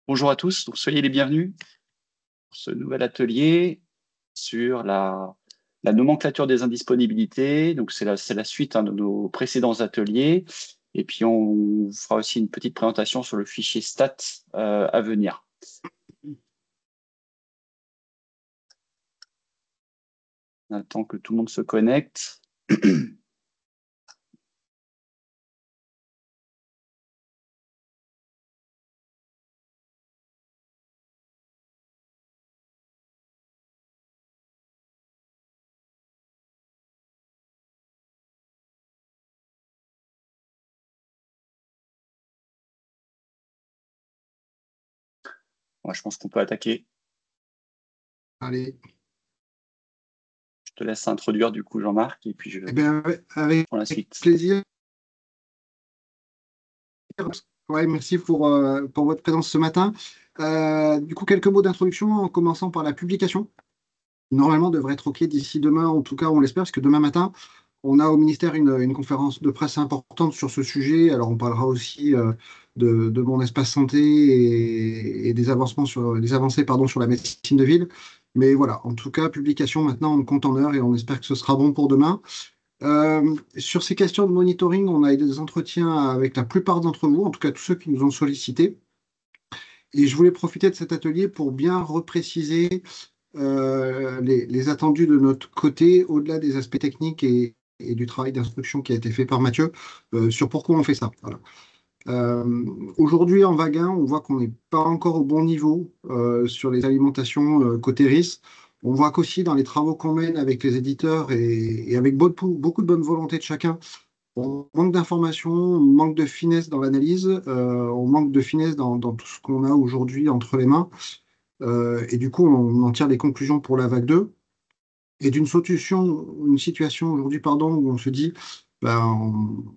Bonjour à tous, donc soyez les bienvenus pour ce nouvel atelier sur la nomenclature des indisponibilités. Donc c'est la suite de nos précédents ateliers. Et puis on fera aussi une petite présentation sur le fichier stat à venir. On attend que tout le monde se connecte. Moi, je pense qu'on peut attaquer. Allez, Je te laisse introduire du coup Jean-Marc et puis je eh bien, avec prends la suite. plaisir. Ouais, merci pour votre présence ce matin. Du coup, quelques mots d'introduction en commençant par la publication. Normalement, devrait être OK d'ici demain, en tout cas, on l'espère, parce que demain matin, on a au ministère une conférence de presse importante sur ce sujet. Alors, on parlera aussi de mon espace santé et des avancées pardon, sur la médecine de ville. Mais voilà, en tout cas, publication maintenant, on compte en heures et on espère que ce sera bon pour demain. Sur ces questions de monitoring, on a eu des entretiens avec la plupart d'entre vous, en tout cas tous ceux qui nous ont sollicités. Et je voulais profiter de cet atelier pour bien repréciser les attendus de notre côté, au-delà des aspects techniques et du travail d'instruction qui a été fait par Mathieu, sur pourquoi on fait ça. Voilà. Aujourd'hui, en vague 1, on voit qu'on n'est pas encore au bon niveau sur les alimentations côté RIS. On voit qu'aussi dans les travaux qu'on mène avec les éditeurs et avec beaucoup de bonne volonté de chacun, on manque d'informations, on manque de finesse dans l'analyse, on manque de finesse dans tout ce qu'on a aujourd'hui entre les mains. Et du coup, on en tire les conclusions pour la vague 2. Et une situation aujourd'hui, pardon, où on se dit, ben,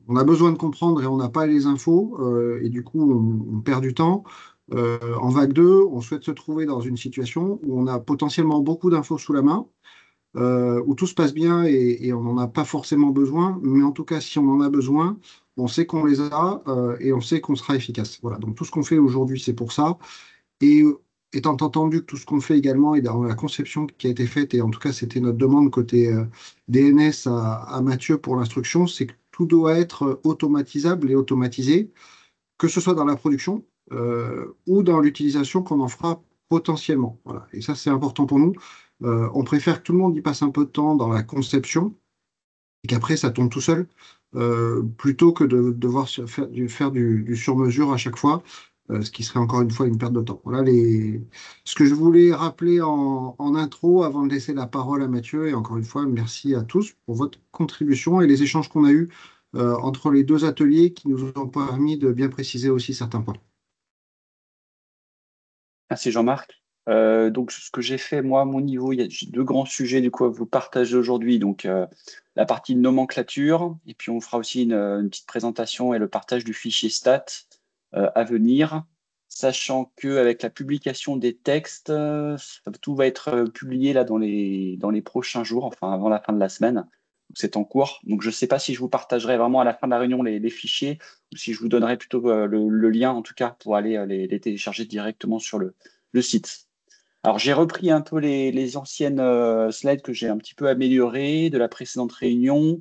on a besoin de comprendre et on n'a pas les infos, et du coup, on perd du temps. En vague 2, on souhaite se trouver dans une situation où on a potentiellement beaucoup d'infos sous la main, où tout se passe bien et on n'en a pas forcément besoin, mais en tout cas, si on en a besoin, on sait qu'on les a, et on sait qu'on sera efficace. Voilà, donc tout ce qu'on fait aujourd'hui, c'est pour ça. Et étant entendu que tout ce qu'on fait également est dans la conception qui a été faite, et en tout cas c'était notre demande côté DNS à Mathieu pour l'instruction, c'est que tout doit être automatisable et automatisé, que ce soit dans la production ou dans l'utilisation qu'on en fera potentiellement. Voilà. Et ça c'est important pour nous. On préfère que tout le monde y passe un peu de temps dans la conception et qu'après ça tombe tout seul, plutôt que de devoir faire du sur-mesure à chaque fois, ce qui serait encore une fois une perte de temps. Voilà ce que je voulais rappeler en intro avant de laisser la parole à Mathieu. Et encore une fois, merci à tous pour votre contribution et les échanges qu'on a eus entre les deux ateliers qui nous ont permis de bien préciser aussi certains points. Merci Jean-Marc. Donc, ce que j'ai fait, moi, à mon niveau, j'ai deux grands sujets du coup à vous partager aujourd'hui. Donc, la partie de nomenclature, et puis on fera aussi une petite présentation et le partage du fichier stat à venir, sachant qu'avec la publication des textes, tout va être publié là dans les prochains jours, enfin avant la fin de la semaine. Donc, c'est en cours. Donc, je ne sais pas si je vous partagerai vraiment à la fin de la réunion les fichiers ou si je vous donnerai plutôt le lien, en tout cas, pour aller les télécharger directement sur le site. Alors, j'ai repris un peu les anciennes slides que j'ai un petit peu améliorées de la précédente réunion.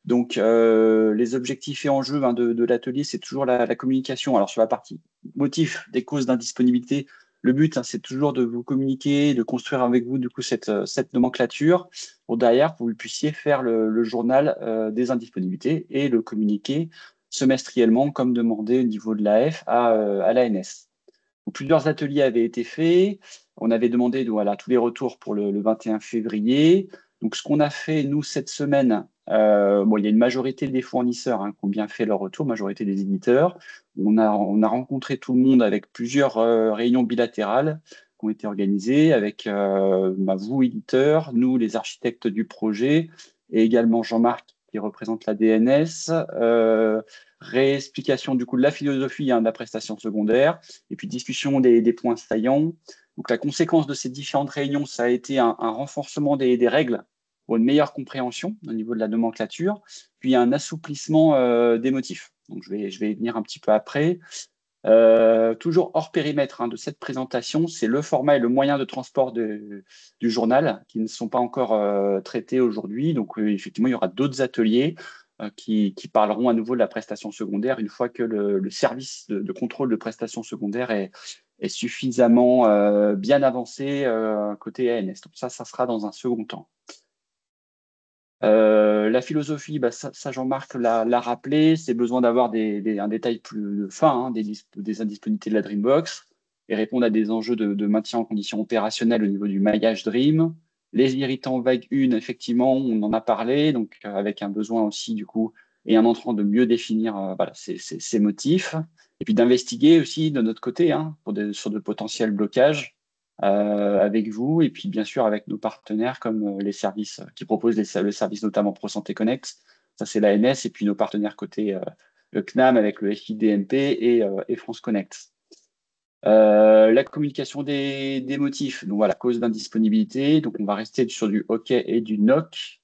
Donc, les objectifs et enjeux de l'atelier, c'est toujours la communication. Alors, sur la partie motif des causes d'indisponibilité, le but, c'est toujours de vous communiquer, de construire avec vous, du coup, cette nomenclature pour derrière, vous puissiez faire le journal des indisponibilités et le communiquer semestriellement, comme demandé au niveau de l'AF à l'ANS. Donc, plusieurs ateliers avaient été faits. On avait demandé voilà, tous les retours pour le 21 février. Donc, ce qu'on a fait, nous, cette semaine, bon, il y a une majorité des fournisseurs qui ont bien fait leur retour, majorité des éditeurs. On a rencontré tout le monde avec plusieurs réunions bilatérales qui ont été organisées avec vous, éditeurs, nous, les architectes du projet, et également Jean-Marc qui représente la DNS. Réexplication du coup de la philosophie de la prestation secondaire et puis discussion des points saillants. Donc, la conséquence de ces différentes réunions, ça a été un renforcement des règles pour une meilleure compréhension au niveau de la nomenclature, puis un assouplissement des motifs. Donc, je vais y venir un petit peu après. Toujours hors périmètre de cette présentation, c'est le format et le moyen de transport du journal qui ne sont pas encore traités aujourd'hui. Donc, effectivement, il y aura d'autres ateliers qui parleront à nouveau de la prestation secondaire une fois que le service de contrôle de prestation secondaire est suffisamment bien avancé côté ANS. Donc, ça sera dans un second temps. La philosophie, ça Jean-Marc l'a rappelé, c'est besoin d'avoir un détail plus fin des indisponibilités de la Dreambox et répondre à des enjeux de maintien en condition opérationnelle au niveau du maillage Dream. Les irritants vague 1, effectivement, on en a parlé, donc avec un besoin aussi du coup et un entrant de mieux définir ces motifs et puis d'investiguer aussi de notre côté sur de potentiels blocages avec vous et puis bien sûr avec nos partenaires comme les services qui proposent le service notamment ProSanté Connect, ça c'est l'ANS et puis nos partenaires côté le CNAM avec le FIDMP et France Connect. La communication des motifs, donc voilà, cause d'indisponibilité, donc on va rester sur du OK et du NOC,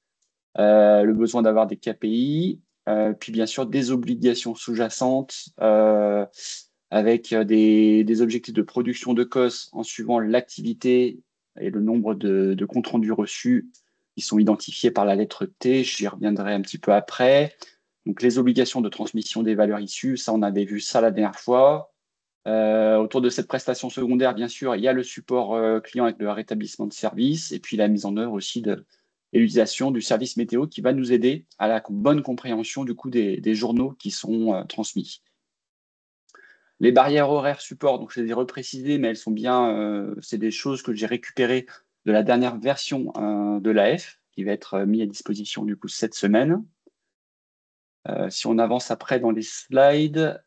le besoin d'avoir des KPI, puis bien sûr des obligations sous-jacentes avec des objectifs de production de COS en suivant l'activité et le nombre de comptes rendus reçus qui sont identifiés par la lettre T. J'y reviendrai un petit peu après. Donc les obligations de transmission des valeurs issues, ça on avait vu ça la dernière fois. Autour de cette prestation secondaire, bien sûr, il y a le support client avec le rétablissement de service et puis la mise en œuvre aussi et l'utilisation du service météo qui va nous aider à la bonne compréhension du coup des journaux qui sont transmis. Les barrières horaires support, donc je les ai reprécisées, mais elles sont bien, c'est des choses que j'ai récupérées de la dernière version de l'AF qui va être mis à disposition du coup cette semaine. Si on avance après dans les slides,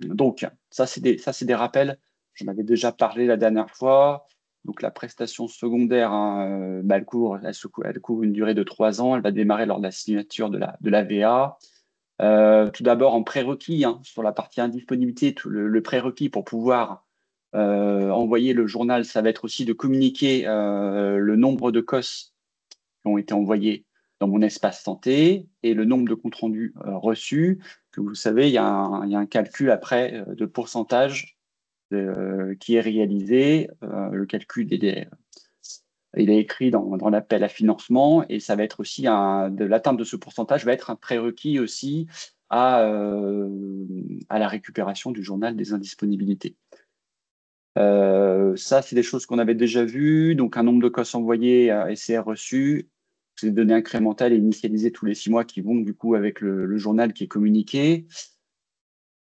donc ça c'est des rappels. J'en avais déjà parlé la dernière fois. Donc la prestation secondaire, elle couvre une durée de 3 ans. Elle va démarrer lors de la signature de la VA. Tout d'abord en prérequis sur la partie indisponibilité, le prérequis pour pouvoir envoyer le journal, ça va être aussi de communiquer le nombre de COS qui ont été envoyés dans mon espace santé et le nombre de comptes rendus reçus. Que vous savez, il y a un calcul après de pourcentage qui est réalisé. Le calcul, il est écrit dans l'appel à financement et ça va être aussi de l'atteinte de ce pourcentage va être un prérequis aussi à la récupération du journal des indisponibilités. Ça, c'est des choses qu'on avait déjà vues. Donc, un nombre de COS envoyés et CR reçus. C'est des données incrémentales et initialisées tous les 6 mois qui vont du coup avec le journal qui est communiqué.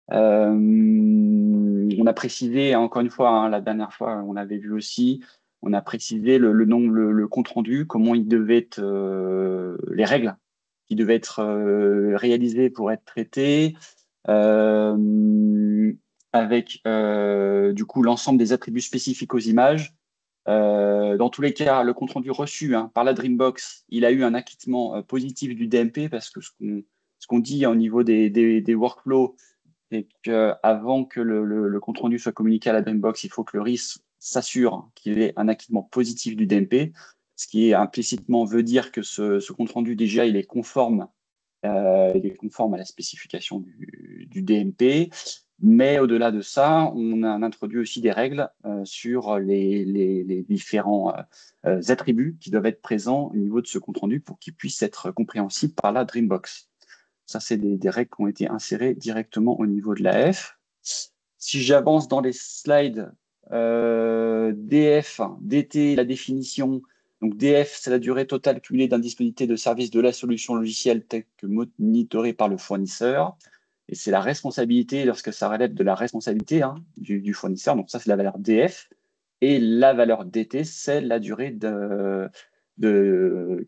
On a précisé, encore une fois, la dernière fois, on avait vu aussi, on a précisé le nombre, le compte rendu, comment il devait être, les règles qui devaient être réalisées pour être traitées, avec du coup l'ensemble des attributs spécifiques aux images. Dans tous les cas, le compte rendu reçu par la Dreambox, il a eu un acquittement positif du DMP parce que ce qu'on dit au niveau des workflows, c'est qu'avant que le compte rendu soit communiqué à la Dreambox, il faut que le RIS s'assure qu'il ait un acquittement positif du DMP, ce qui implicitement veut dire que ce compte rendu déjà il est conforme à la spécification du DMP. Mais au-delà de ça, on a introduit aussi des règles sur les différents attributs qui doivent être présents au niveau de ce compte rendu pour qu'il puisse être compréhensible par la Dreambox. Ça, c'est des règles qui ont été insérées directement au niveau de l'AF. Si j'avance dans les slides, DF, DT, la définition. Donc DF, c'est la durée totale cumulée d'indisponibilité de service de la solution logicielle telle que monitorée par le fournisseur. Et c'est la responsabilité lorsque ça relève de la responsabilité du fournisseur. Donc ça, c'est la valeur DF. Et la valeur DT, c'est la durée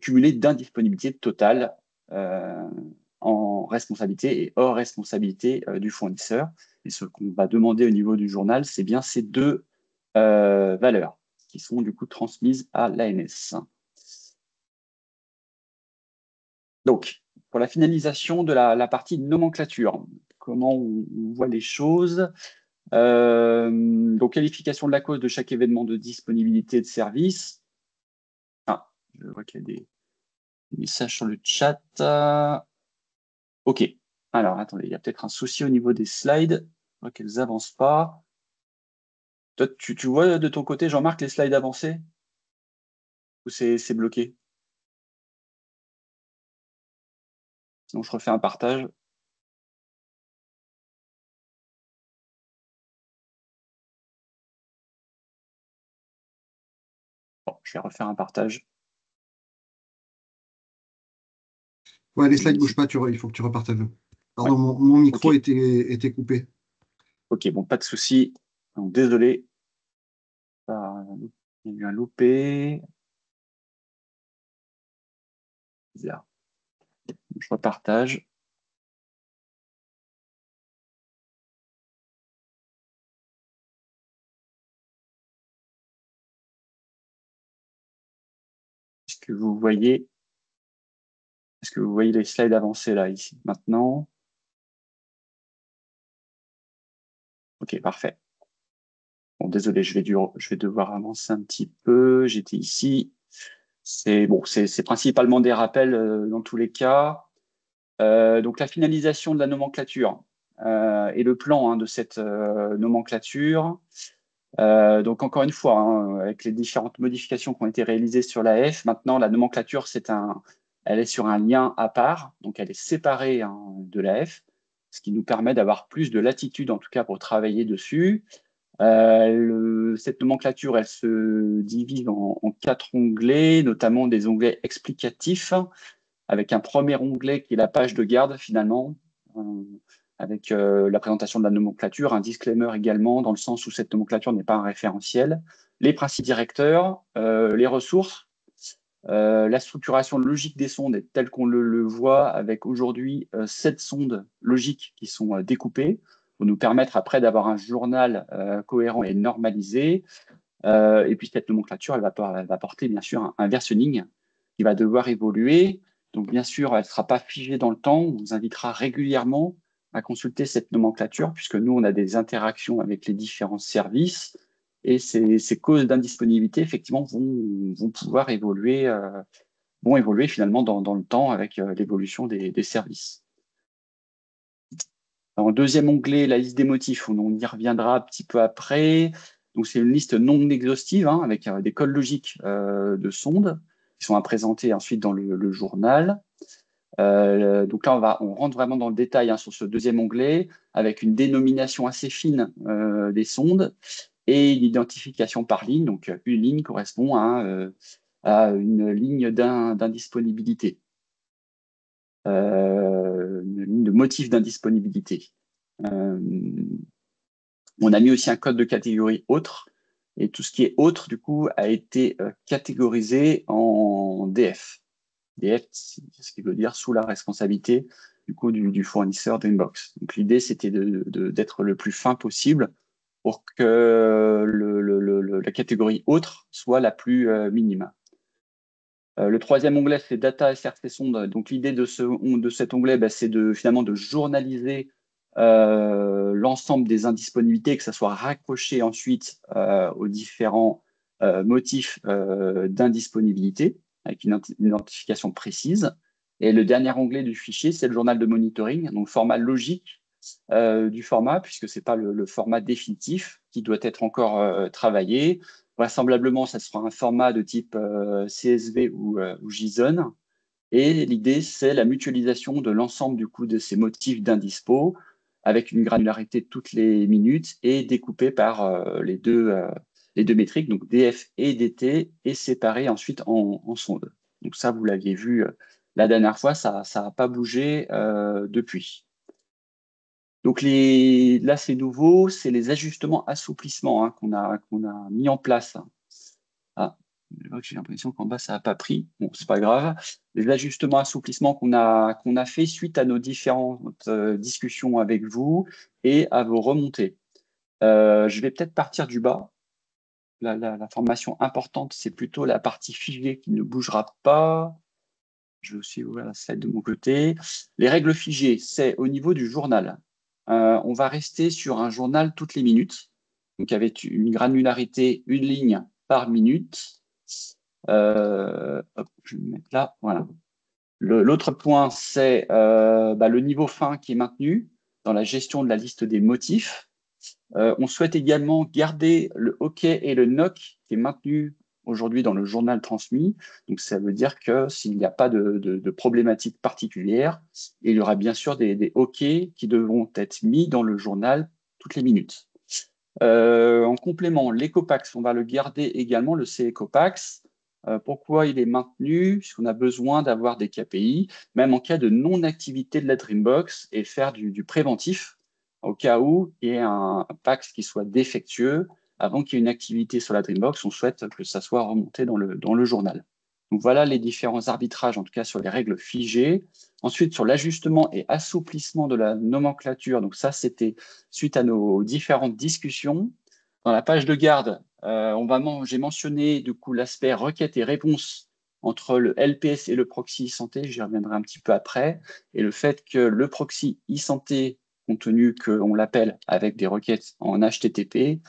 cumulée d'indisponibilité totale en responsabilité et hors responsabilité du fournisseur. Et ce qu'on va demander au niveau du journal, c'est bien ces deux valeurs qui sont du coup transmises à l'ANS. Donc, pour la finalisation de la partie nomenclature, comment on voit les choses. Donc, qualification de la cause de chaque événement de disponibilité de service. Ah, je vois qu'il y a des messages sur le chat. OK. Alors, attendez, il y a peut-être un souci au niveau des slides. vois qu'elles n'avancent pas. Toi, tu vois de ton côté, Jean-Marc, les slides avancer? Ou c'est bloqué? Sinon, je refais un partage. Bon, je vais refaire un partage. Ouais, les slides ne bougent pas, il faut que tu repartages. Ouais. Pardon, mon micro Ok. était coupé. Ok, bon, pas de souci. Donc, désolé. Il y a eu un loupé. Bizarre. Je repartage. Est-ce que vous voyez, est-ce que vous voyez les slides avancer là, ici, maintenant? Ok, parfait. Bon, désolé, je vais devoir avancer un petit peu. J'étais ici. C'est bon, c'est principalement des rappels dans tous les cas. Donc la finalisation de la nomenclature et le plan de cette nomenclature. Donc encore une fois, avec les différentes modifications qui ont été réalisées sur la F, maintenant la nomenclature elle est sur un lien à part, donc elle est séparée de la F, ce qui nous permet d'avoir plus de latitude en tout cas pour travailler dessus. Cette nomenclature, elle se divise en quatre onglets, notamment des onglets explicatifs, avec un premier onglet qui est la page de garde finalement, euh, avec la présentation de la nomenclature, un disclaimer également, dans le sens où cette nomenclature n'est pas un référentiel, les principes directeurs, les ressources, la structuration logique des sondes telle qu'on le voit avec aujourd'hui 7 sondes logiques qui sont découpées pour nous permettre après d'avoir un journal cohérent et normalisé. Et puis cette nomenclature, elle va porter bien sûr un versioning qui va devoir évoluer. Donc bien sûr, elle ne sera pas figée dans le temps. On vous invitera régulièrement à consulter cette nomenclature puisque nous, on a des interactions avec les différents services et ces causes d'indisponibilité, effectivement, vont pouvoir évoluer, vont évoluer finalement dans le temps avec l'évolution des services. En deuxième onglet, la liste des motifs, on y reviendra un petit peu après. Donc, c'est une liste non exhaustive avec des codes logiques de sondes qui sont à présenter ensuite dans le journal. Donc là, on rentre vraiment dans le détail sur ce deuxième onglet avec une dénomination assez fine des sondes et une identification par ligne. Donc, une ligne correspond à une ligne d'indisponibilité, une ligne de motif d'indisponibilité. On a mis aussi un code de catégorie autre. Et tout ce qui est autre, du coup, a été catégorisé en DF. DF, c'est ce qui veut dire sous la responsabilité du coup du fournisseur Dreambox. Donc l'idée, c'était d'être le plus fin possible pour que la catégorie autre soit la plus minime. Le troisième onglet, c'est Data SRC Sonde. Donc l'idée de cet onglet, c'est finalement de journaliser l'ensemble des indisponibilités, que ça soit raccroché ensuite aux différents motifs d'indisponibilité, avec une identification précise. Et le dernier onglet du fichier, c'est le journal de monitoring, donc format logique du format, puisque ce n'est pas le format définitif qui doit être encore travaillé. Vraisemblablement, ça sera un format de type CSV ou JSON. Et l'idée, c'est la mutualisation de l'ensemble du coup de ces motifs d'indispo avec une granularité toutes les minutes et découpé par les deux métriques, donc DF et DT, et séparés ensuite en sondes. Donc ça, vous l'aviez vu la dernière fois, ça n'a pas bougé depuis. Donc là, c'est nouveau, c'est les ajustements assouplissements qu'on a mis en place. Ah, j'ai l'impression qu'en bas, ça n'a pas pris. Bon, c'est pas grave. Les ajustements, assouplissements qu'on a fait suite à nos différentes discussions avec vous et à vos remontées. Je vais peut-être partir du bas. La formation importante, c'est plutôt la partie figée qui ne bougera pas. Je vais aussi ouvrir la slide de mon côté. Les règles figées, c'est au niveau du journal. On va rester sur un journal toutes les minutes, donc avec une granularité, une ligne par minute. Hop, je vais me mettre là. Voilà. L'autre point, c'est le niveau fin qui est maintenu dans la gestion de la liste des motifs. On souhaite également garder le OK et le NOC qui est maintenu aujourd'hui dans le journal transmis. Donc, ça veut dire que s'il n'y a pas de problématique particulière, il y aura bien sûr des OK qui devront être mis dans le journal toutes les minutes. En complément, l'Ecopax, on va le garder également, le C-Ecopax. Pourquoi il est maintenu? Puisqu'on a besoin d'avoir des KPI, même en cas de non-activité de la Dreambox, et faire du préventif au cas où il y ait un PAX qui soit défectueux. Avant qu'il y ait une activité sur la Dreambox, on souhaite que ça soit remonté dans le journal. Donc voilà les différents arbitrages, en tout cas sur les règles figées. Ensuite, sur l'ajustement et assouplissement de la nomenclature, donc ça, c'était suite à nos différentes discussions. Dans la page de garde, j'ai mentionné du coup l'aspect requête et réponse entre le LPS et le proxy e-santé, j'y reviendrai un petit peu après, et le fait que le proxy e-santé, compte tenu qu'on l'appelle avec des requêtes en HTTP,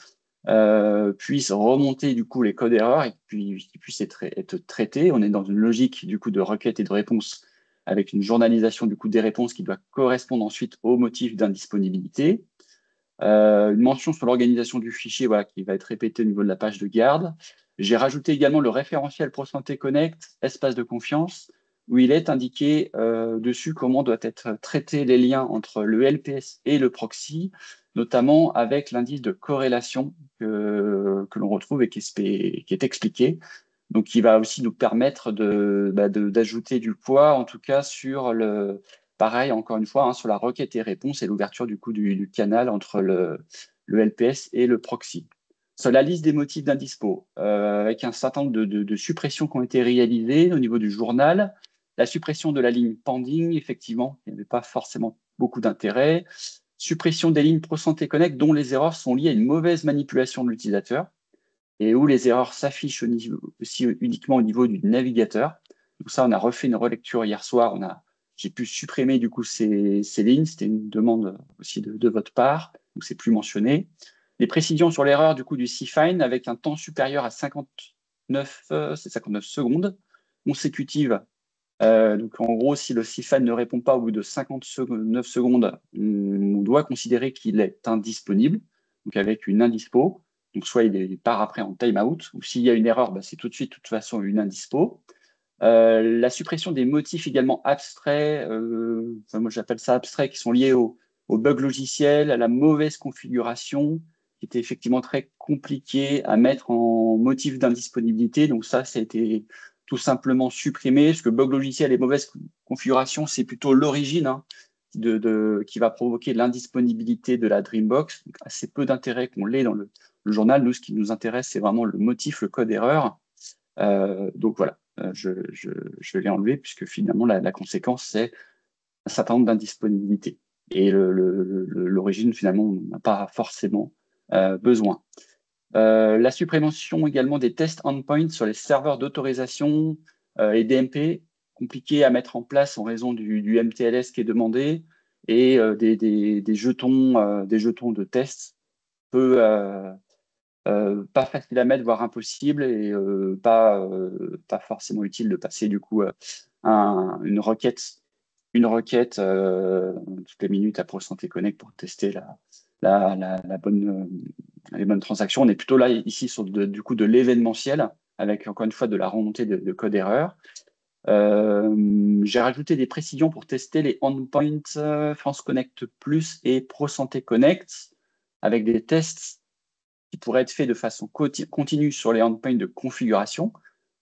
puisse remonter du coup les codes erreurs et qu'ils puissent être traités. On est dans une logique du coup de requête et de réponse avec une journalisation du coup des réponses qui doit correspondre ensuite au motif d'indisponibilité. Une mention sur l'organisation du fichier voilà, qui va être répétée au niveau de la page de garde. J'ai rajouté également le référentiel ProSanté Connect, espace de confiance, où il est indiqué dessus comment doit être traité les liens entre le LPS et le proxy, notamment avec l'indice de corrélation que l'on retrouve et qui est expliqué. Donc, qui va aussi nous permettre d'ajouter du poids, en tout cas sur pareil, encore une fois, sur la requête et réponse et l'ouverture du coup du canal entre le LPS et le proxy. Sur la liste des motifs d'indispo, avec un certain nombre de suppressions qui ont été réalisées au niveau du journal, la suppression de la ligne pending, effectivement, il n'y avait pas forcément beaucoup d'intérêt. Suppression des lignes ProSanté Connect dont les erreurs sont liées à une mauvaise manipulation de l'utilisateur et où les erreurs s'affichent aussi uniquement au niveau du navigateur. Donc ça, on a refait une relecture hier soir. J'ai pu supprimer du coup ces lignes. C'était une demande aussi de votre part. Donc c'est plus mentionné. Les précisions sur l'erreur du coup du cFine avec un temps supérieur à 59 secondes consécutives. Donc en gros, si le cFine ne répond pas au bout de 59 secondes, on doit considérer qu'il est indisponible, donc avec une indispo. Donc soit il part après en timeout, ou s'il y a une erreur, c'est tout de suite, de toute façon, une indispo. La suppression des motifs également abstraits, moi j'appelle ça abstraits, qui sont liés au bug logiciel, à la mauvaise configuration, qui était effectivement très compliqué à mettre en motif d'indisponibilité. Donc ça a été tout simplement supprimé, parce que bug logiciel et mauvaise configuration, c'est plutôt l'origine qui va provoquer l'indisponibilité de la Dreambox. Donc, assez peu d'intérêt qu'on l'ait dans le journal. Nous, ce qui nous intéresse, c'est vraiment le motif, le code erreur. Donc voilà, je l'ai enlevé puisque finalement la conséquence c'est un certain nombre d'indisponibilités. Et l'origine finalement on n'a pas forcément besoin. La suppression également des tests endpoint sur les serveurs d'autorisation et DMP, compliqué à mettre en place en raison du MTLS qui est demandé et des jetons de tests peu pas facile à mettre, voire impossible, et pas forcément utile de passer du coup une requête toutes les minutes à ProSanté Connect pour tester les bonnes transactions. On est plutôt là ici sur du coup de l'événementiel, avec encore une fois de la remontée de code erreur. J'ai rajouté des précisions pour tester les endpoints France Connect Plus et ProSanté Connect avec des tests qui pourrait être fait de façon continue sur les endpoints de configuration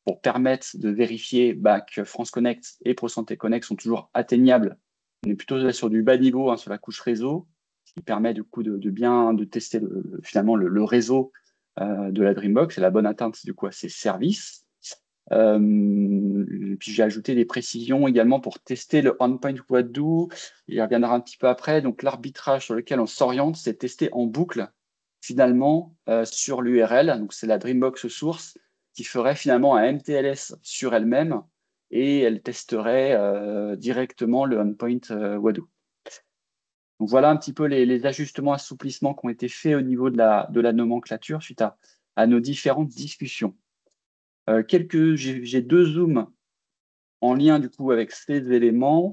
pour permettre de vérifier que France Connect et ProSanté Connect sont toujours atteignables. On est plutôt là sur du bas niveau, sur la couche réseau, ce qui permet du coup de bien tester finalement le réseau de la Dreambox et la bonne atteinte du coup à ses services. Puis j'ai ajouté des précisions également pour tester le endpoint Wadoo. Il y reviendra un petit peu après. Donc l'arbitrage sur lequel on s'oriente, c'est tester en boucle finalement sur l'URL. Donc c'est la Dreambox source qui ferait finalement un MTLS sur elle-même et elle testerait directement le endpoint Wadoo. Donc voilà un petit peu les ajustements, assouplissements qui ont été faits au niveau de la nomenclature suite à nos différentes discussions. J'ai deux zooms en lien du coup avec ces éléments.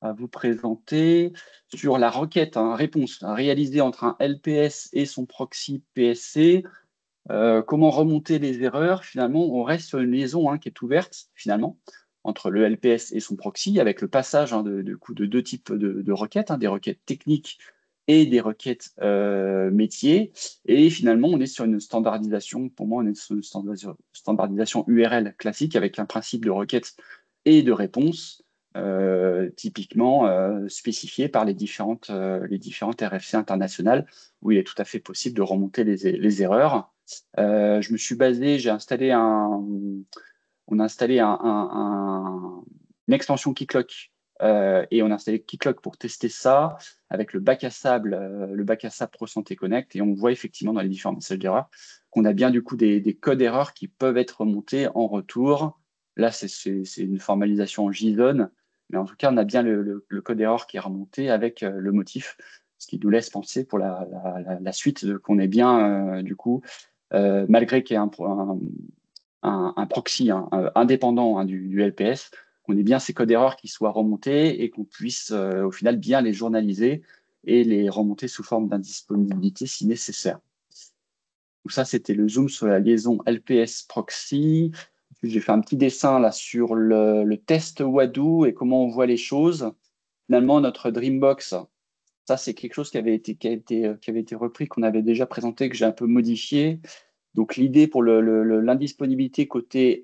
à vous présenter sur la requête, réponse réalisée entre un LPS et son proxy PSC. Comment remonter les erreurs? Finalement, on reste sur une liaison qui est ouverte, finalement, entre le LPS et son proxy, avec le passage de deux types de requêtes, des requêtes techniques et des requêtes métiers. Et finalement, on est sur une standardisation, pour moi, on est sur une standardisation URL classique avec un principe de requête et de réponse typiquement spécifié par les différentes RFC internationales, où il est tout à fait possible de remonter les erreurs. Je me suis basé, on a installé une extension Keycloak et on a installé Keycloak pour tester ça avec le bac à sable Pro Santé Connect, et on voit effectivement dans les différents messages d'erreur qu'on a bien du coup des codes erreurs qui peuvent être remontés en retour. Là, c'est une formalisation en JSON, mais en tout cas, on a bien le code erreur qui est remonté avec le motif, ce qui nous laisse penser pour la suite qu'on est bien du coup, malgré qu'il y ait un proxy indépendant du LPS, qu'on ait bien ces codes erreurs qui soient remontés et qu'on puisse au final bien les journaliser et les remonter sous forme d'indisponibilité si nécessaire. Donc ça, c'était le zoom sur la liaison LPS proxy. J'ai fait un petit dessin là sur le test Wadoo et comment on voit les choses. Finalement, notre Dreambox, ça, c'est quelque chose qui avait été repris, qu'on avait déjà présenté, que j'ai un peu modifié. Donc, l'idée pour l'indisponibilité côté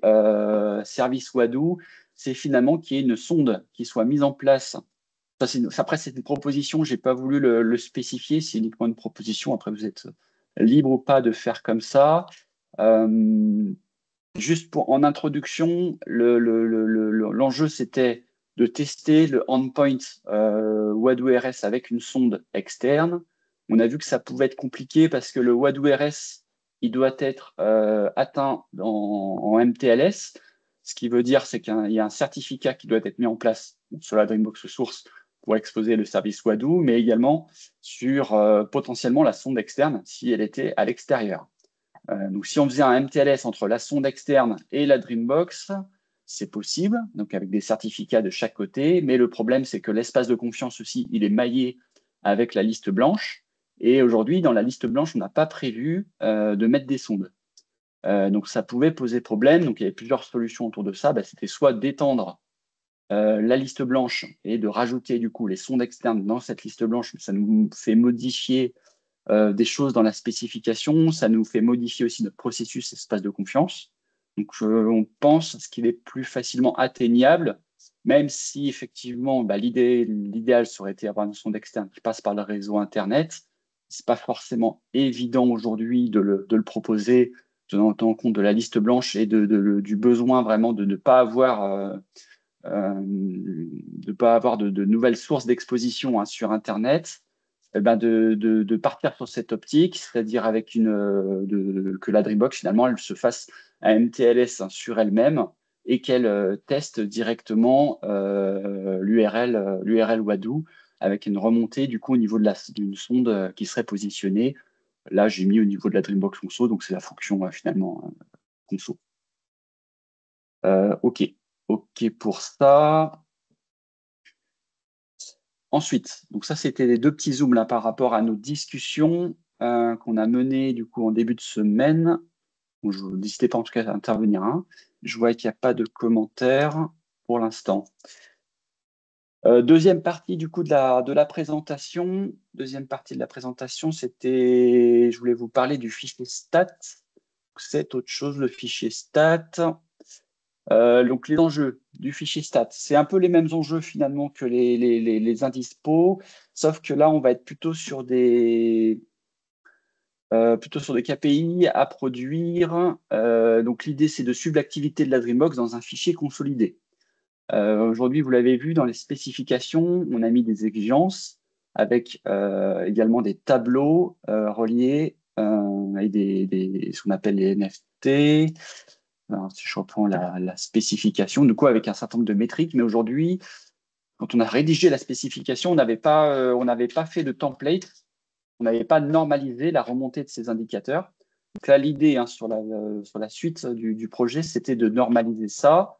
service Wadoo, c'est finalement qu'il y ait une sonde qui soit mise en place. Après, c'est une proposition, je n'ai pas voulu le spécifier, c'est uniquement une proposition. Après, vous êtes libre ou pas de faire comme ça. Juste en introduction, l'enjeu, c'était de tester le endpoint Wadoo RS avec une sonde externe. On a vu que ça pouvait être compliqué parce que le Wadoo RS, il doit être atteint en MTLS, ce qui veut dire c'est qu'il y a un certificat qui doit être mis en place sur la Dreambox source pour exposer le service Wadoo, mais également sur potentiellement la sonde externe si elle était à l'extérieur. Donc, si on faisait un MTLS entre la sonde externe et la Dreambox, c'est possible, donc avec des certificats de chaque côté, mais le problème, c'est que l'espace de confiance aussi, il est maillé avec la liste blanche, et aujourd'hui, dans la liste blanche, on n'a pas prévu de mettre des sondes. Donc, ça pouvait poser problème, donc il y avait plusieurs solutions autour de ça. C'était soit d'étendre la liste blanche et de rajouter du coup les sondes externes dans cette liste blanche, mais ça nous fait modifier des choses dans la spécification, ça nous fait modifier aussi notre processus espace de confiance. Donc, on pense ce qu'il est plus facilement atteignable, même si effectivement, l'idéal serait été d'avoir une sonde externe qui passe par le réseau Internet. Ce n'est pas forcément évident aujourd'hui de le proposer, tenant compte de la liste blanche et du besoin vraiment de ne pas avoir de nouvelles sources d'exposition sur Internet. De partir sur cette optique, c'est-à-dire avec que la Dreambox, finalement, elle se fasse un MTLS sur elle-même et qu'elle teste directement l'URL Wadoo avec une remontée du coup au niveau d'une sonde qui serait positionnée. Là, j'ai mis au niveau de la Dreambox Conso, donc c'est la fonction finalement Conso. OK pour ça. Ensuite, donc ça, c'était les deux petits zooms là par rapport à nos discussions qu'on a menées du coup en début de semaine. Bon, n'hésitez pas en tout cas à intervenir. Je vois qu'il n'y a pas de commentaires pour l'instant. Deuxième partie du coup de la présentation. Deuxième partie de la présentation, je voulais vous parler du fichier stat. C'est autre chose, le fichier stat. Donc, les enjeux du fichier stat, c'est un peu les mêmes enjeux finalement que les indispos, sauf que là, on va être plutôt sur des KPI à produire. Donc, l'idée, c'est de suivre l'activité de la Dreambox dans un fichier consolidé. Aujourd'hui, vous l'avez vu dans les spécifications, on a mis des exigences avec également des tableaux reliés et ce qu'on appelle les NFT. Alors, si je reprends la spécification, du coup, avec un certain nombre de métriques, mais aujourd'hui, quand on a rédigé la spécification, on n'avait pas fait de template, on n'avait pas normalisé la remontée de ces indicateurs. Donc là, l'idée sur la suite du projet, c'était de normaliser ça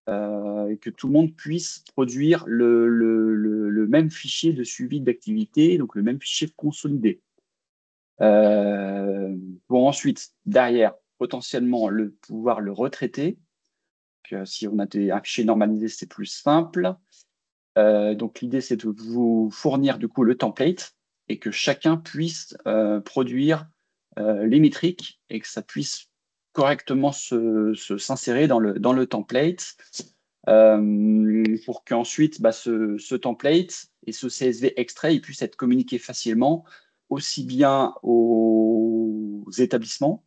et que tout le monde puisse produire le même fichier de suivi d'activité, donc le même fichier consolidé. Pour ensuite, derrière, potentiellement pouvoir le retraiter. Si on a un fichier normalisé, c'est plus simple. Donc l'idée, c'est de vous fournir du coup le template et que chacun puisse produire les métriques et que ça puisse correctement s'insérer dans le template pour qu'ensuite ce template et ce CSV extrait ils puissent être communiqués facilement aussi bien aux établissements,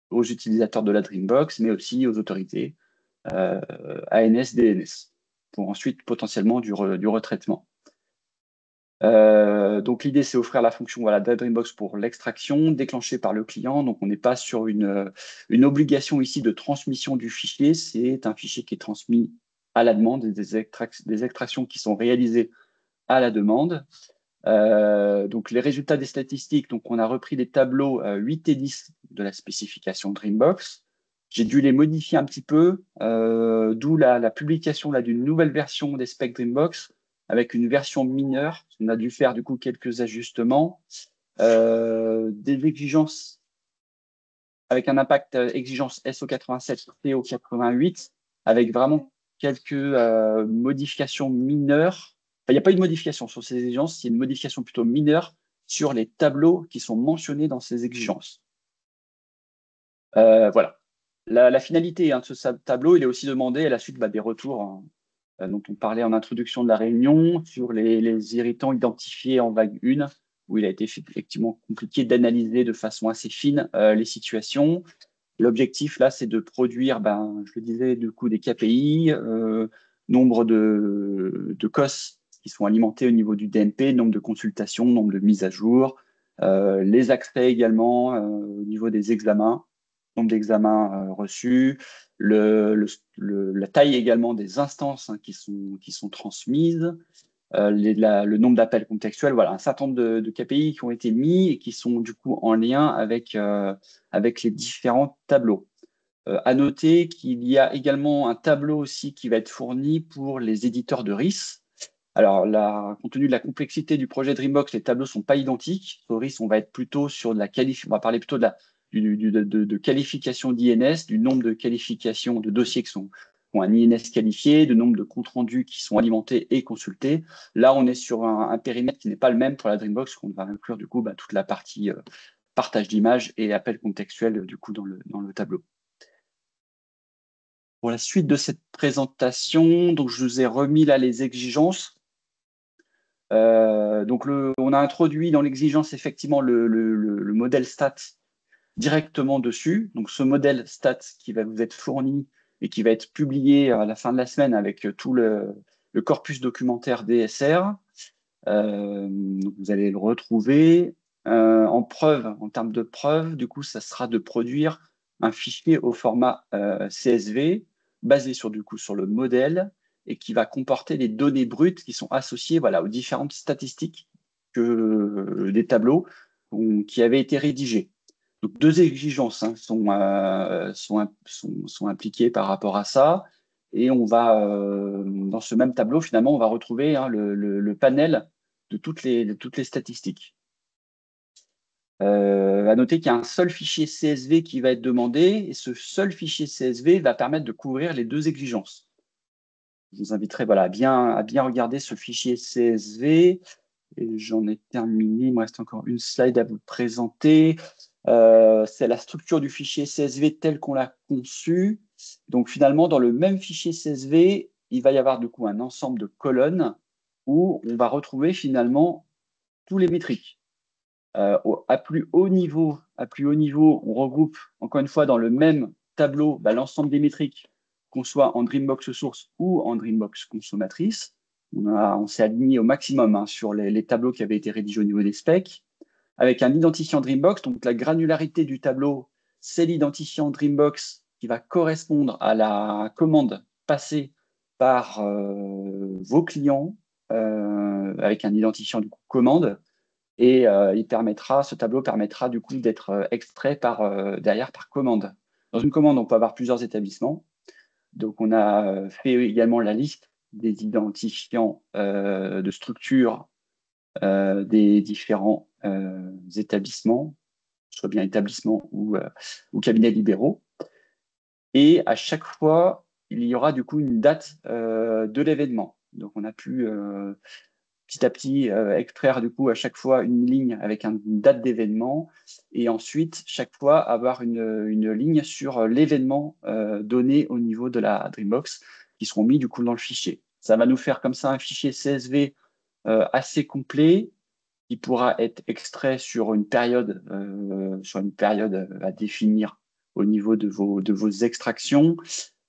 aux utilisateurs de la Dreambox, mais aussi aux autorités ANS, DNS, pour ensuite potentiellement du retraitement. Donc l'idée, c'est offrir la fonction de la Dreambox pour l'extraction déclenchée par le client. Donc on n'est pas sur une obligation ici de transmission du fichier. C'est un fichier qui est transmis à la demande, des extractions qui sont réalisées à la demande. Donc les résultats des statistiques, donc on a repris les tableaux 8 et 10 de la spécification Dreambox. J'ai dû les modifier un petit peu, d'où la publication d'une nouvelle version des specs Dreambox avec une version mineure. On a dû faire du coup quelques ajustements, des exigences avec un impact exigence SO87, PO88, avec vraiment quelques modifications mineures. Enfin, il n'y a pas eu de modification sur ces exigences, il y a une modification plutôt mineure sur les tableaux qui sont mentionnés dans ces exigences. Voilà. La finalité de ce tableau, il est aussi demandé à la suite des retours dont on parlait en introduction de la réunion sur les irritants identifiés en vague 1, où il a été effectivement compliqué d'analyser de façon assez fine les situations. L'objectif, là, c'est de produire, je le disais, du coup, des KPI, nombre de COS qui sont alimentés au niveau du DNP, nombre de consultations, nombre de mises à jour, les accès également au niveau des examens, nombre d'examens reçus, la taille également des instances qui sont transmises, le nombre d'appels contextuels, voilà, un certain nombre de KPI qui ont été mis et qui sont du coup en lien avec les différents tableaux. À noter qu'il y a également un tableau aussi qui va être fourni pour les éditeurs de RIS. Alors, compte tenu de la complexité du projet Dreambox, les tableaux ne sont pas identiques. Sur RIS, on va être plutôt sur on va parler plutôt de qualification d'INS, du nombre de qualifications de dossiers qui ont un INS qualifié, de nombre de comptes rendus qui sont alimentés et consultés. Là, on est sur un périmètre qui n'est pas le même pour la Dreambox, qu'on va inclure du coup toute la partie partage d'images et appel contextuel du coup dans le tableau. Pour la suite de cette présentation, donc je vous ai remis là les exigences. Donc on a introduit dans l'exigence effectivement le modèle stat directement dessus. Donc ce modèle stat qui va vous être fourni et qui va être publié à la fin de la semaine avec tout le corpus documentaire DSR. Donc vous allez le retrouver en termes de preuve. Du coup, ça sera de produire un fichier au format CSV basé sur le modèle et qui va comporter les données brutes qui sont associées aux différentes statistiques des tableaux qui avaient été rédigés. Donc, deux exigences sont impliquées par rapport à ça. Et on va, dans ce même tableau, finalement, on va retrouver le panel de toutes les statistiques. À noter qu'il y a un seul fichier CSV qui va être demandé et ce seul fichier CSV va permettre de couvrir les deux exigences. Je vous inviterai à bien regarder ce fichier CSV. Et j'en ai terminé. Il me reste encore une slide à vous présenter. C'est la structure du fichier CSV tel qu'on l'a conçu. Donc finalement, dans le même fichier CSV, il va y avoir du coup un ensemble de colonnes où on va retrouver finalement tous les métriques. À plus haut niveau, on regroupe encore une fois dans le même tableau l'ensemble des métriques, qu'on soit en Dreambox source ou en Dreambox consommatrice. On s'est aligné au maximum sur les tableaux qui avaient été rédigés au niveau des specs, avec un identifiant Dreambox. Donc la granularité du tableau, c'est l'identifiant Dreambox qui va correspondre à la commande passée par vos clients avec un identifiant du coup commande. Et ce tableau permettra du coup d'être extrait derrière par commande. Dans une commande, on peut avoir plusieurs établissements. Donc, on a fait également la liste des identifiants de structure des différents établissements, soit bien établissements ou cabinets libéraux. Et à chaque fois, il y aura du coup une date de l'événement. Donc, on a pu petit à petit extraire du coup à chaque fois une ligne avec une date d'événement et ensuite chaque fois avoir une ligne sur l'événement donné au niveau de la Dreambox qui seront mis du coup dans le fichier. Ça va nous faire comme ça un fichier CSV assez complet qui pourra être extrait sur une période à définir au niveau de vos extractions.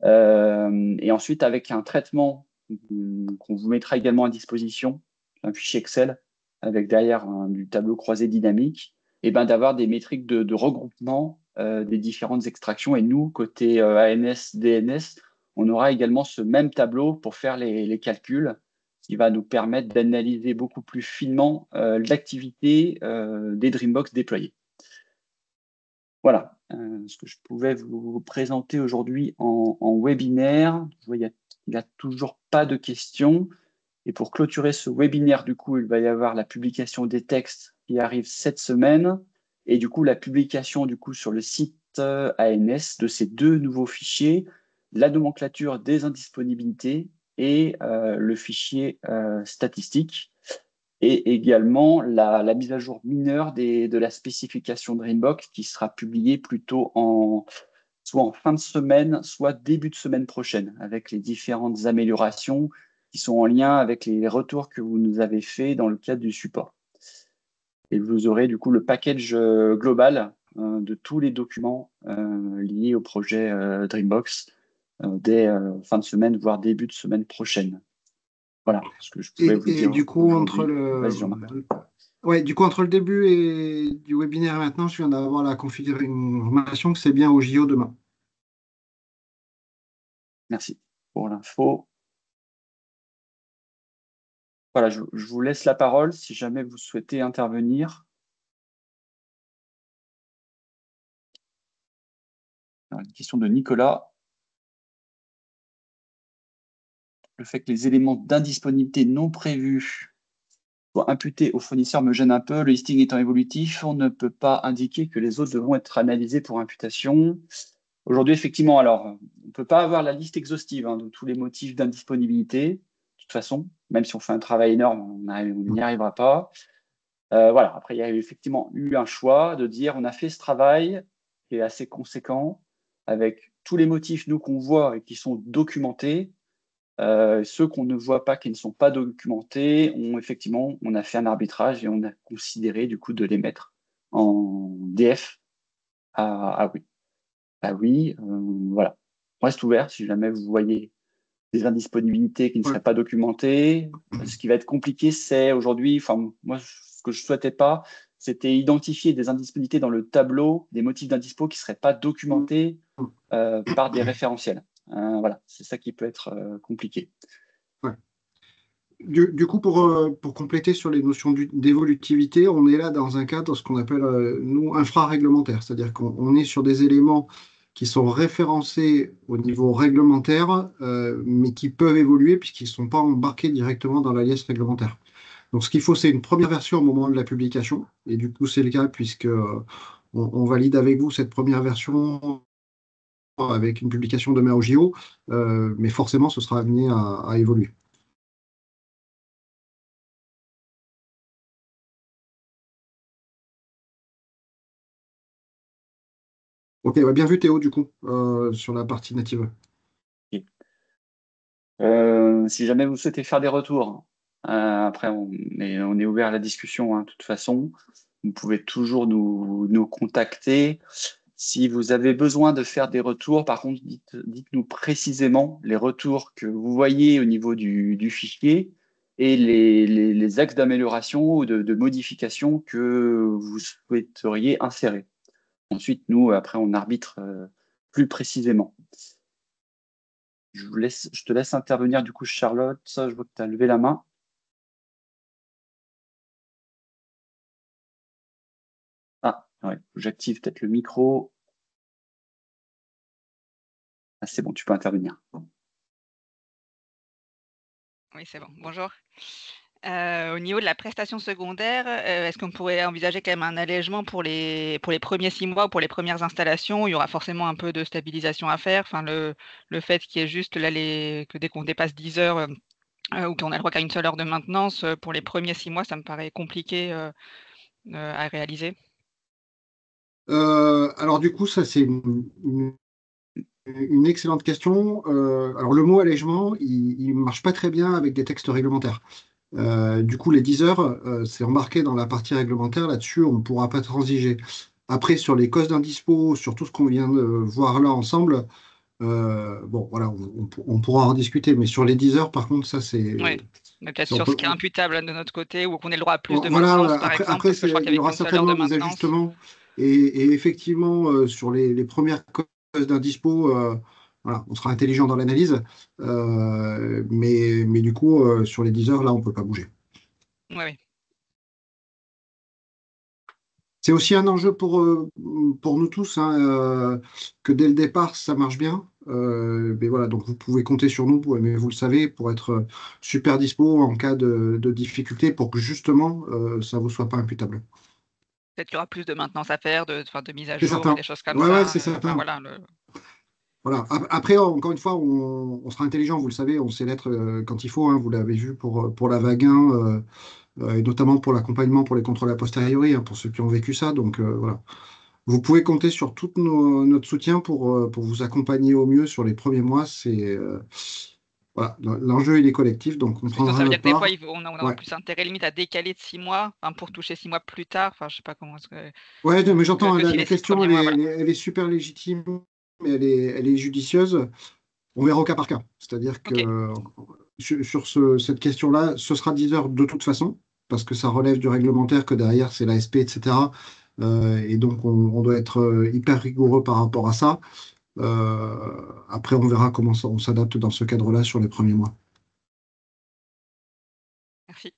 Et ensuite, avec un traitement qu'on vous mettra également à disposition, un fichier Excel avec derrière du tableau croisé dynamique, et ben d'avoir des métriques de regroupement des différentes extractions. Et nous, côté ANS, DNS, on aura également ce même tableau pour faire les calculs qui va nous permettre d'analyser beaucoup plus finement l'activité des Dreambox déployées. Voilà ce que je pouvais vous présenter aujourd'hui en webinaire. Il n'y a toujours pas de questions. Et pour clôturer ce webinaire, du coup, il va y avoir la publication des textes qui arrive cette semaine et du coup la publication du coup sur le site ANS de ces deux nouveaux fichiers, la nomenclature des indisponibilités et le fichier statistique et également la mise à jour mineure de la spécification Dreambox qui sera publiée plutôt soit en fin de semaine, soit début de semaine prochaine, avec les différentes améliorations qui sont en lien avec les retours que vous nous avez faits dans le cadre du support. Et vous aurez du coup le package global de tous les documents liés au projet Dreambox dès fin de semaine, voire début de semaine prochaine. Voilà ce que je pouvais vous Et dire du coup, aujourd'hui. Vas-y, Jean-Marc. ouais, du coup, entre le début du webinaire et maintenant, je viens d'avoir la confirmation que c'est bien au JO demain. Merci pour l'info. Voilà, je vous laisse la parole si jamais vous souhaitez intervenir. Alors, une question de Nicolas. Le fait que les éléments d'indisponibilité non prévus soient imputés au fournisseur me gêne un peu. Le listing étant évolutif, on ne peut pas indiquer que les autres devront être analysés pour imputation. Aujourd'hui, effectivement, alors, on ne peut pas avoir la liste exhaustive de tous les motifs d'indisponibilité. De toute façon, même si on fait un travail énorme, on n'y arrivera pas. Voilà. Après, il y a effectivement eu un choix de dire on a fait ce travail qui est assez conséquent avec tous les motifs, nous, qu'on voit et qui sont documentés. Ceux qu'on ne voit pas, qui ne sont pas documentés, on a fait un arbitrage et on a considéré du coup de les mettre en DF à oui. Ah oui, voilà. On reste ouvert si jamais vous voyez des indisponibilités qui ne Ouais, seraient pas documentées. Ce qui va être compliqué, c'est aujourd'hui, enfin, moi, ce que je souhaitais pas, c'était identifier des indisponibilités dans le tableau, des motifs d'indispo qui ne seraient pas documentés par des référentiels. Voilà, c'est ça qui peut être compliqué. ouais. Du coup, pour compléter sur les notions d'évolutivité, on est là dans un cadre, ce qu'on appelle, nous, infraréglementaire. C'est-à-dire qu'on est sur des éléments qui sont référencés au niveau réglementaire, mais qui peuvent évoluer puisqu'ils ne sont pas embarqués directement dans la liasse réglementaire. Donc, ce qu'il faut, c'est une première version au moment de la publication. Et du coup, c'est le cas puisque on valide avec vous cette première version avec une publication demain au JO, mais forcément, ce sera amené à évoluer. Ok, bah, bien vu Théo, du coup, sur la partie native. Si jamais vous souhaitez faire des retours, après, on est ouvert à la discussion, de toute façon. Vous pouvez toujours nous contacter. Si vous avez besoin de faire des retours, par contre, dites-nous précisément les retours que vous voyez au niveau du fichier et les axes d'amélioration ou de modification que vous souhaiteriez insérer. Ensuite, nous, après, on arbitre plus précisément. Je te laisse intervenir du coup, Charlotte. Je vois que tu as levé la main. Ah, ouais, j'active peut-être le micro. Ah, c'est bon, tu peux intervenir. Oui, c'est bon. Bonjour. Au niveau de la prestation secondaire, est-ce qu'on pourrait envisager quand même un allègement pour les premiers 6 mois ou pour les premières installations? Il y aura forcément un peu de stabilisation à faire. Enfin, le fait qu'il y ait juste là que dès qu'on dépasse 10 heures, ou qu'on a le droit qu'à une seule heure de maintenance, pour les premiers 6 mois, ça me paraît compliqué, à réaliser. Alors du coup, ça c'est une excellente question. Alors le mot allègement, il marche pas très bien avec des textes réglementaires. Du coup, les 10 heures, c'est embarqué dans la partie réglementaire. Là-dessus, on ne pourra pas transiger. Après, sur les causes d'indispo, sur tout ce qu'on vient de voir là ensemble, bon, voilà, on pourra en discuter. Mais sur les 10 heures, par contre, ça, Oui, mais peut-être on sur ce peut, qui est imputable de notre côté ou qu'on ait le droit à plus bon, de maintenance, voilà, par exemple, après parce que je crois qu'il il y y avait aura qu'une seule heure de certainement des maintenance. ajustements. Et effectivement, sur les premières causes d'indispo, voilà, on sera intelligent dans l'analyse. Mais du coup, sur les 10 heures, là, on ne peut pas bouger. Oui, oui. C'est aussi un enjeu pour nous tous, hein, que dès le départ, ça marche bien. Mais voilà, donc vous pouvez compter sur nous, mais vous le savez, pour être super dispo en cas de difficulté, pour que justement, ça ne vous soit pas imputable. Peut-être qu'il y aura plus de maintenance à faire, enfin, de mise à C'est jour et certain. des choses comme Ouais, ça. c'est Enfin, certain. voilà. Voilà. Après, encore une fois, on sera intelligent, vous le savez, on sait l'être quand il faut, hein, vous l'avez vu pour la vague 1, et notamment pour l'accompagnement pour les contrôles a posteriori, hein, pour ceux qui ont vécu ça. Donc voilà. Vous pouvez compter sur tout notre soutien pour vous accompagner au mieux sur les premiers mois. Voilà, l'enjeu il est collectif, donc on Parce que sinon, ça prendra veut dire notre que des fois, part. on aura Ouais, plus intérêt limite à décaler de 6 mois, enfin, pour toucher 6 mois plus tard. Enfin, je sais pas comment est-ce ouais, mais j'entends, que si la les 6 question premiers mois, voilà. elle est super légitime, mais elle est judicieuse. On verra au cas par cas. C'est-à-dire Ok, que sur cette question-là, ce sera 10 heures de toute façon, parce que ça relève du réglementaire, que derrière, c'est l'ASP, etc. Et donc, on doit être hyper rigoureux par rapport à ça. Après, on verra comment on s'adapte dans ce cadre-là sur les premiers mois. merci.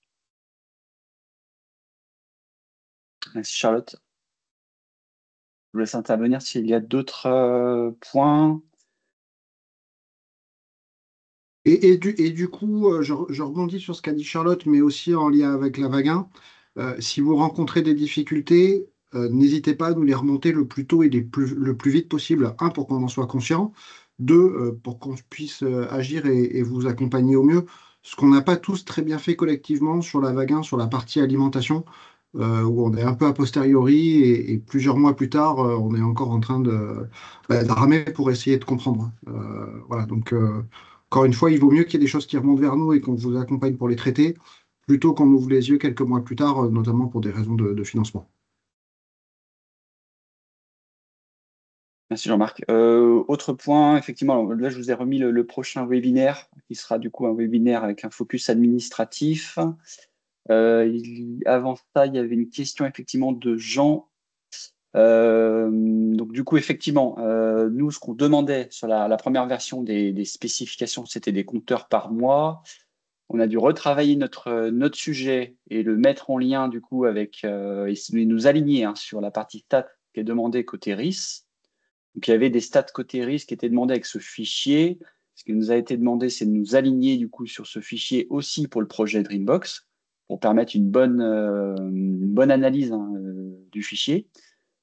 Merci Charlotte. Je vous laisse intervenir s'il y a d'autres points. Et du coup, je rebondis sur ce qu'a dit Charlotte, mais aussi en lien avec la vague 1. Si vous rencontrez des difficultés, n'hésitez pas à nous les remonter le plus tôt et le plus vite possible. Un, pour qu'on en soit conscient. Deux, pour qu'on puisse agir et vous accompagner au mieux. Ce qu'on n'a pas tous très bien fait collectivement sur la vague 1, sur la partie alimentation, où on est un peu a posteriori et plusieurs mois plus tard, on est encore en train de ramer pour essayer de comprendre. Voilà, donc encore une fois, il vaut mieux qu'il y ait des choses qui remontent vers nous et qu'on vous accompagne pour les traiter, plutôt qu'on ouvre les yeux quelques mois plus tard, notamment pour des raisons de financement. Merci Jean-Marc. Autre point, effectivement, alors là je vous ai remis le prochain webinaire, qui sera du coup un webinaire avec un focus administratif. Avant ça, il y avait une question effectivement de Jean. Donc du coup, effectivement, nous, ce qu'on demandait sur la première version des spécifications, c'était des compteurs par mois. On a dû retravailler notre sujet et le mettre en lien du coup avec et nous aligner, hein, sur la partie stats qui est demandée côté RIS. Donc il y avait des stats côté RIS qui étaient demandés avec ce fichier. Ce qui nous a été demandé, c'est de nous aligner du coup sur ce fichier aussi pour le projet Dreambox, pour permettre une bonne analyse, hein, du fichier.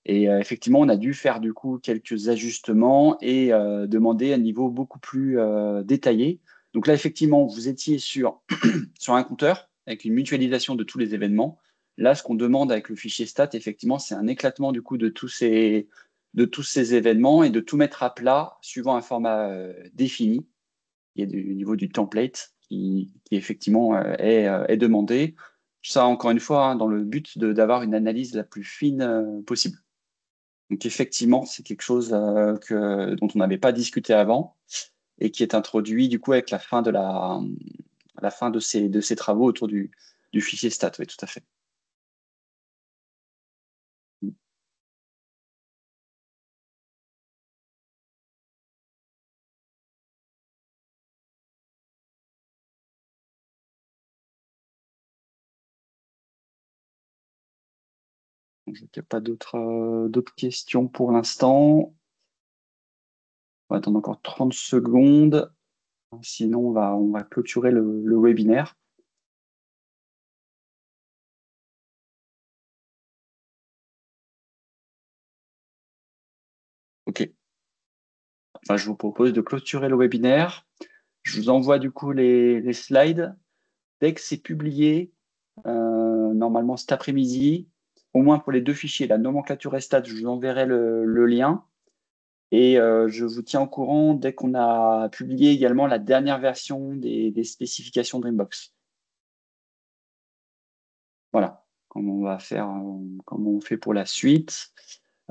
Et effectivement, on a dû faire du coup quelques ajustements et demander un niveau beaucoup plus détaillé. Donc là, effectivement, vous étiez sur un compteur avec une mutualisation de tous les événements. Là, ce qu'on demande avec le fichier stat, effectivement, c'est un éclatement du coup de tous ces événements et de tout mettre à plat suivant un format défini, qui est du niveau du template, qui effectivement est demandé. Ça, encore une fois, hein, dans le but d'avoir une analyse la plus fine possible. Donc effectivement, c'est quelque chose dont on n'avait pas discuté avant et qui est introduit du coup avec la fin de ces travaux autour du fichier stat. Oui, tout à fait. Donc, il n'y a pas d'autres questions pour l'instant. On va attendre encore 30 secondes. Sinon, on va clôturer le webinaire. OK. Enfin, je vous propose de clôturer le webinaire. Je vous envoie du coup les slides. Dès que c'est publié, normalement cet après-midi, au moins pour les 2 fichiers, la nomenclature et stats, je vous enverrai le lien. Et je vous tiens au courant dès qu'on a publié également la dernière version des spécifications Dreambox. Voilà, comment on fait pour la suite.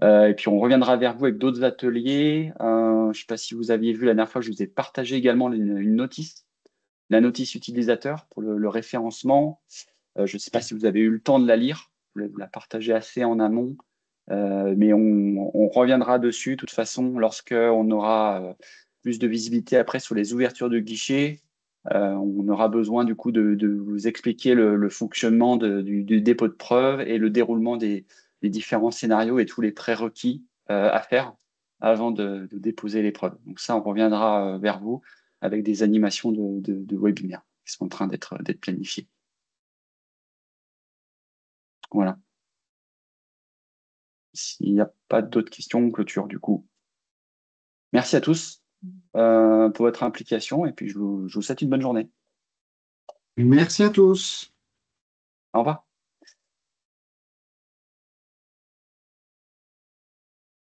Et puis on reviendra vers vous avec d'autres ateliers. Je ne sais pas si vous aviez vu la dernière fois, je vous ai partagé également une notice, la notice utilisateur pour le référencement. Je ne sais pas si vous avez eu le temps de la lire, je voulais la partager assez en amont, mais on reviendra dessus de toute façon lorsqu'on aura plus de visibilité après sur les ouvertures de guichets. On aura besoin du coup de vous expliquer le fonctionnement du dépôt de preuves et le déroulement des différents scénarios et tous les prérequis à faire avant de déposer les preuves. Donc ça, on reviendra vers vous avec des animations de webinaires qui sont en train d'être planifiées. Voilà. S'il n'y a pas d'autres questions, on clôture du coup. Merci à tous pour votre implication et puis je vous souhaite une bonne journée. Merci à tous. Au revoir.